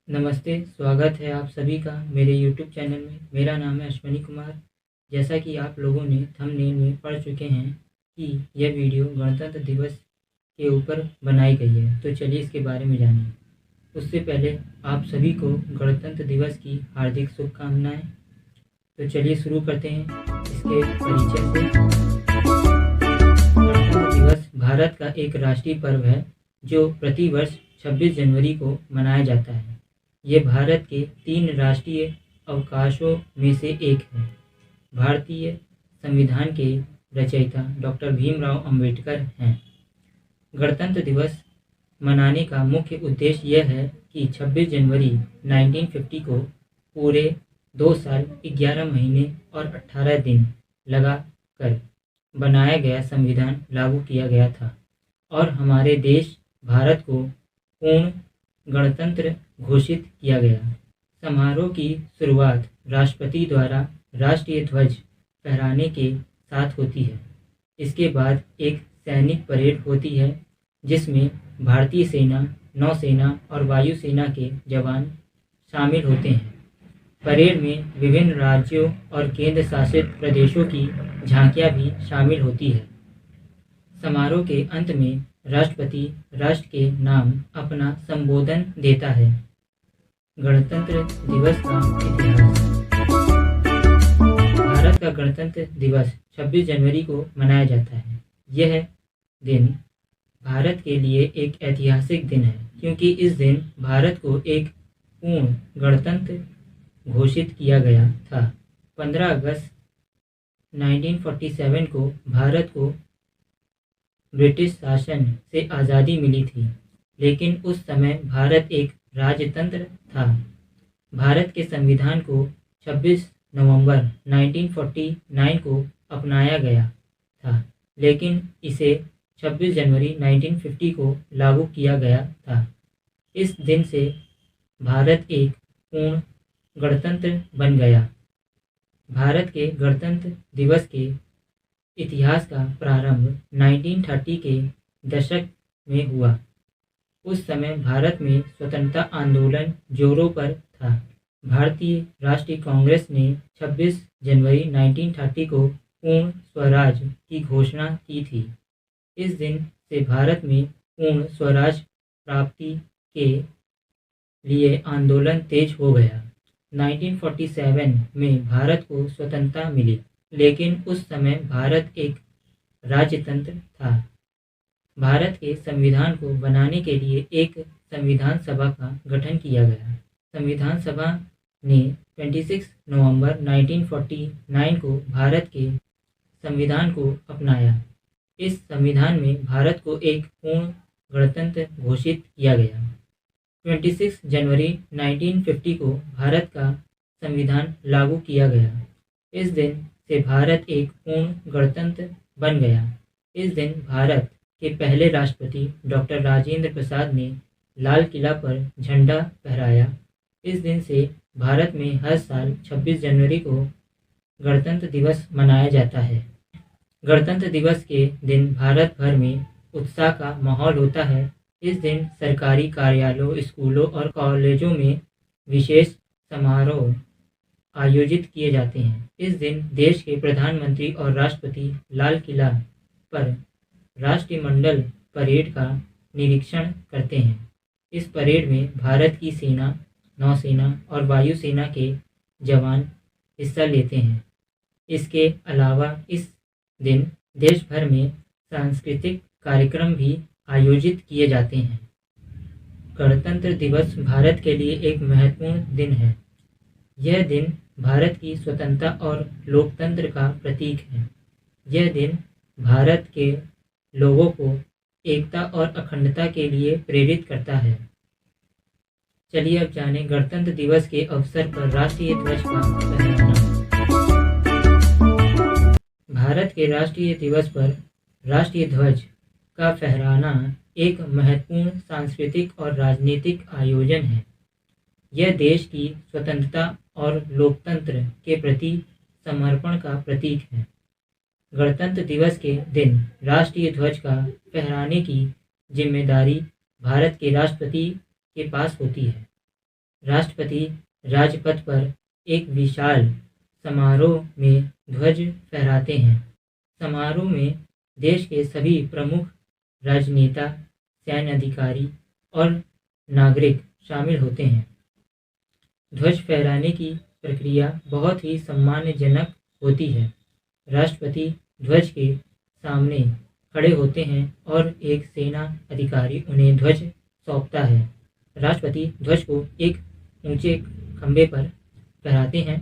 नमस्ते, स्वागत है आप सभी का मेरे यूट्यूब चैनल में। मेरा नाम है अश्विनी कुमार। जैसा कि आप लोगों ने थंबनेल में पढ़ चुके हैं कि यह वीडियो गणतंत्र दिवस के ऊपर बनाई गई है, तो चलिए इसके बारे में जानिए। उससे पहले आप सभी को गणतंत्र दिवस की हार्दिक शुभकामनाएं। तो चलिए शुरू करते हैं इसके परिचय से। गणतंत्र दिवस भारत का एक राष्ट्रीय पर्व है जो प्रतिवर्ष 26 जनवरी को मनाया जाता है। ये भारत के 3 राष्ट्रीय अवकाशों में से एक है। भारतीय संविधान के रचयिता डॉक्टर भीमराव अंबेडकर हैं। गणतंत्र दिवस मनाने का मुख्य उद्देश्य यह है कि 26 जनवरी 1950 को पूरे 2 साल 11 महीने और 18 दिन लगाकर बनाया गया संविधान लागू किया गया था और हमारे देश भारत को पूर्ण गणतंत्र घोषित किया गया। समारोह की शुरुआत राष्ट्रपति द्वारा राष्ट्रीय ध्वज फहराने के साथ होती है। इसके बाद एक सैनिक परेड होती है जिसमें भारतीय सेना, नौसेना और वायुसेना के जवान शामिल होते हैं। परेड में विभिन्न राज्यों और केंद्र शासित प्रदेशों की झांकियां भी शामिल होती है। समारोह के अंत में राष्ट्रपति राष्ट्र के नाम अपना संबोधन देता है। गणतंत्र दिवस का इतिहास। भारत का गणतंत्र दिवस 26 जनवरी को मनाया जाता है। यह दिन भारत के लिए एक ऐतिहासिक दिन है क्योंकि इस दिन भारत को एक पूर्ण गणतंत्र घोषित किया गया था। 15 अगस्त 1947 को भारत को ब्रिटिश शासन से आज़ादी मिली थी, लेकिन उस समय भारत एक राजतंत्र था। भारत के संविधान को 26 नवंबर 1949 को अपनाया गया था, लेकिन इसे 26 जनवरी 1950 को लागू किया गया था। इस दिन से भारत एक पूर्ण गणतंत्र बन गया। भारत के गणतंत्र दिवस के इतिहास का प्रारंभ 1930 के दशक में हुआ। उस समय भारत में स्वतंत्रता आंदोलन जोरों पर था। भारतीय राष्ट्रीय कांग्रेस ने 26 जनवरी 1930 को पूर्ण स्वराज की घोषणा की थी। इस दिन से भारत में पूर्ण स्वराज प्राप्ति के लिए आंदोलन तेज हो गया। 1947 में भारत को स्वतंत्रता मिली, लेकिन उस समय भारत एक राजतंत्र था। भारत के संविधान को बनाने के लिए एक संविधान सभा का गठन किया गया। संविधान सभा ने 26 नवंबर 1949 को भारत के संविधान को अपनाया। इस संविधान में भारत को एक पूर्ण गणतंत्र घोषित किया गया। 26 जनवरी 1950 को भारत का संविधान लागू किया गया। इस दिन से भारत एक पूर्ण गणतंत्र बन गया। इस दिन भारत के पहले राष्ट्रपति डॉक्टर राजेंद्र प्रसाद ने लाल किला पर झंडा फहराया। इस दिन से भारत में हर साल 26 जनवरी को गणतंत्र दिवस मनाया जाता है। गणतंत्र दिवस के दिन भारत भर में उत्साह का माहौल होता है। इस दिन सरकारी कार्यालयों, स्कूलों और कॉलेजों में विशेष समारोह आयोजित किए जाते हैं। इस दिन देश के प्रधानमंत्री और राष्ट्रपति लाल किला पर राष्ट्रमंडल परेड का निरीक्षण करते हैं। इस परेड में भारत की सेना, नौसेना और वायुसेना के जवान हिस्सा लेते हैं। इसके अलावा इस दिन देश भर में सांस्कृतिक कार्यक्रम भी आयोजित किए जाते हैं। गणतंत्र दिवस भारत के लिए एक महत्वपूर्ण दिन है। यह दिन भारत की स्वतंत्रता और लोकतंत्र का प्रतीक है। यह दिन भारत के लोगों को एकता और अखंडता के लिए प्रेरित करता है। चलिए अब जानें गणतंत्र दिवस के अवसर पर राष्ट्रीय ध्वज का फहराना। भारत के राष्ट्रीय दिवस पर राष्ट्रीय ध्वज का फहराना एक महत्वपूर्ण सांस्कृतिक और राजनीतिक आयोजन है। यह देश की स्वतंत्रता और लोकतंत्र के प्रति समर्पण का प्रतीक है। गणतंत्र दिवस के दिन राष्ट्रीय ध्वज का फहराने की जिम्मेदारी भारत के राष्ट्रपति के पास होती है। राष्ट्रपति राजपथ पर एक विशाल समारोह में ध्वज फहराते हैं। समारोह में देश के सभी प्रमुख राजनेता, सैन्य अधिकारी और नागरिक शामिल होते हैं। ध्वज फहराने की प्रक्रिया बहुत ही सम्मानजनक होती है। राष्ट्रपति ध्वज के सामने खड़े होते हैं और एक सेना अधिकारी उन्हें ध्वज सौंपता है। राष्ट्रपति ध्वज को एक ऊंचे खंभे पर फहराते हैं।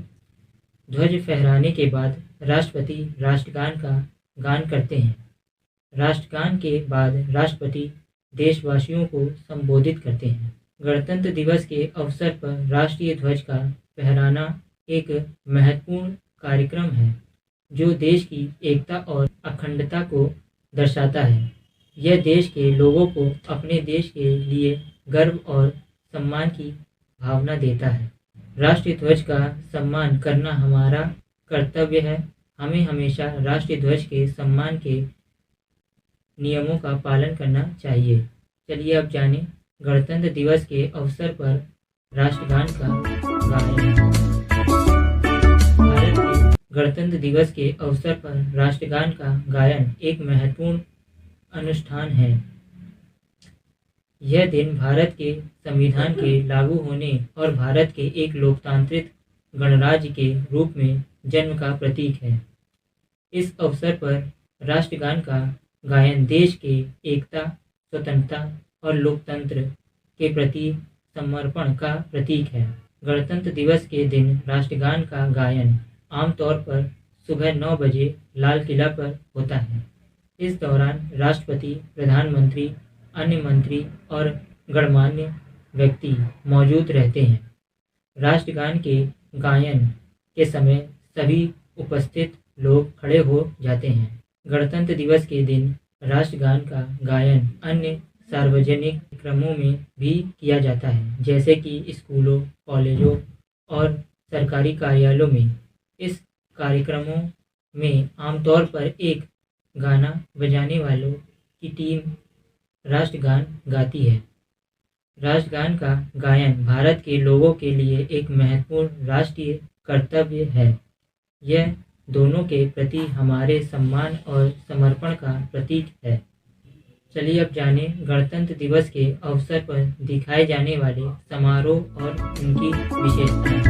ध्वज फहराने के बाद राष्ट्रपति राष्ट्रगान का गान करते हैं। राष्ट्रगान के बाद राष्ट्रपति देशवासियों को संबोधित करते हैं। गणतंत्र दिवस के अवसर पर राष्ट्रीय ध्वज का फहराना एक महत्वपूर्ण कार्यक्रम है जो देश की एकता और अखंडता को दर्शाता है। यह देश के लोगों को अपने देश के लिए गर्व और सम्मान की भावना देता है। राष्ट्रीय ध्वज का सम्मान करना हमारा कर्तव्य है। हमें हमेशा राष्ट्रीय ध्वज के सम्मान के नियमों का पालन करना चाहिए। चलिए अब जानें गणतंत्र दिवस के अवसर पर राष्ट्रगान का गायन। भारत के गणतंत्र दिवस के अवसर पर राष्ट्रगान का गायन एक महत्वपूर्ण अनुष्ठान है। यह दिन भारत के संविधान के लागू होने और भारत के एक लोकतांत्रिक गणराज्य के रूप में जन्म का प्रतीक है। इस अवसर पर राष्ट्रगान का गायन देश के एकता, स्वतंत्रता और लोकतंत्र के प्रति समर्पण का प्रतीक है। गणतंत्र दिवस के दिन राष्ट्रगान का गायन आमतौर पर सुबह 9 बजे लाल किला पर होता है। इस दौरान राष्ट्रपति, प्रधानमंत्री, अन्य मंत्री और गणमान्य व्यक्ति मौजूद रहते हैं। राष्ट्रगान के गायन के समय सभी उपस्थित लोग खड़े हो जाते हैं। गणतंत्र दिवस के दिन राष्ट्रगान का गायन अन्य सार्वजनिक कार्यक्रमों में भी किया जाता है, जैसे कि स्कूलों, कॉलेजों और सरकारी कार्यालयों में। इस कार्यक्रमों में आमतौर पर एक गाना बजाने वालों की टीम राष्ट्रगान गाती है। राष्ट्रगान का गायन भारत के लोगों के लिए एक महत्वपूर्ण राष्ट्रीय कर्तव्य है। यह दोनों के प्रति हमारे सम्मान और समर्पण का प्रतीक है। चलिए अब जानें गणतंत्र दिवस के अवसर पर दिखाए जाने वाले समारोह और उनकी विशेषताएं।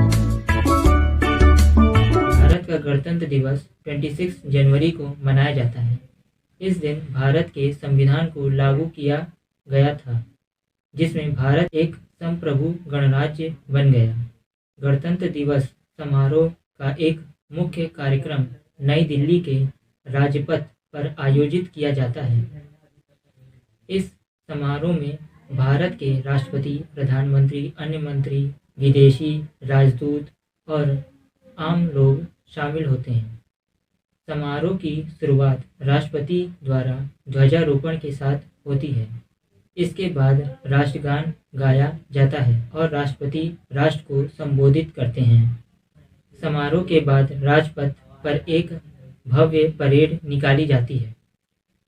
भारत का गणतंत्र दिवस 26 जनवरी को मनाया जाता है। इस दिन भारत के संविधान को लागू किया गया था, जिसमें भारत एक संप्रभु गणराज्य बन गया। गणतंत्र दिवस समारोह का एक मुख्य कार्यक्रम नई दिल्ली के राजपथ पर आयोजित किया जाता है। इस समारोह में भारत के राष्ट्रपति, प्रधानमंत्री, अन्य मंत्री, विदेशी राजदूत और आम लोग शामिल होते हैं। समारोह की शुरुआत राष्ट्रपति द्वारा ध्वजारोहण के साथ होती है। इसके बाद राष्ट्रगान गाया जाता है और राष्ट्रपति राष्ट्र को संबोधित करते हैं। समारोह के बाद राजपथ पर एक भव्य परेड निकाली जाती है।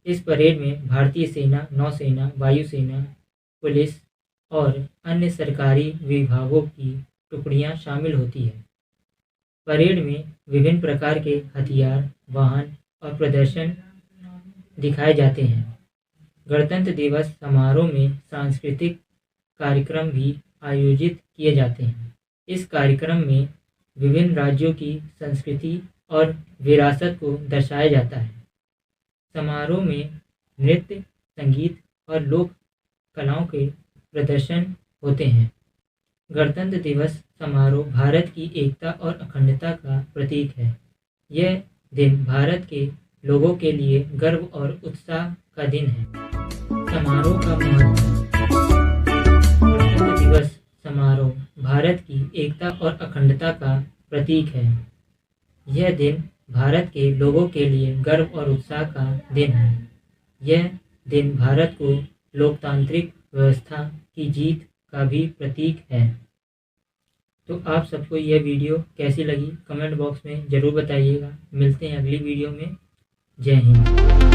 इस परेड में भारतीय सेना, नौसेना, वायुसेना, पुलिस और अन्य सरकारी विभागों की टुकड़ियां शामिल होती है। परेड में विभिन्न प्रकार के हथियार, वाहन और प्रदर्शन दिखाए जाते हैं। गणतंत्र दिवस समारोह में सांस्कृतिक कार्यक्रम भी आयोजित किए जाते हैं। इस कार्यक्रम में विभिन्न राज्यों की संस्कृति और विरासत को दर्शाया जाता है। समारोह में नृत्य, संगीत और लोक कलाओं के प्रदर्शन होते हैं। गणतंत्र दिवस समारोह भारत की एकता और अखंडता का प्रतीक है। यह दिन भारत के लोगों के लिए गर्व और उत्साह का दिन है। समारोह का महत्व। गणतंत्र दिवस समारोह भारत की एकता और अखंडता का प्रतीक है। यह दिन भारत के लोगों के लिए गर्व और उत्साह का दिन है। यह दिन भारत को लोकतांत्रिक व्यवस्था की जीत का भी प्रतीक है। तो आप सबको यह वीडियो कैसी लगी कमेंट बॉक्स में ज़रूर बताइएगा। मिलते हैं अगली वीडियो में। जय हिंद।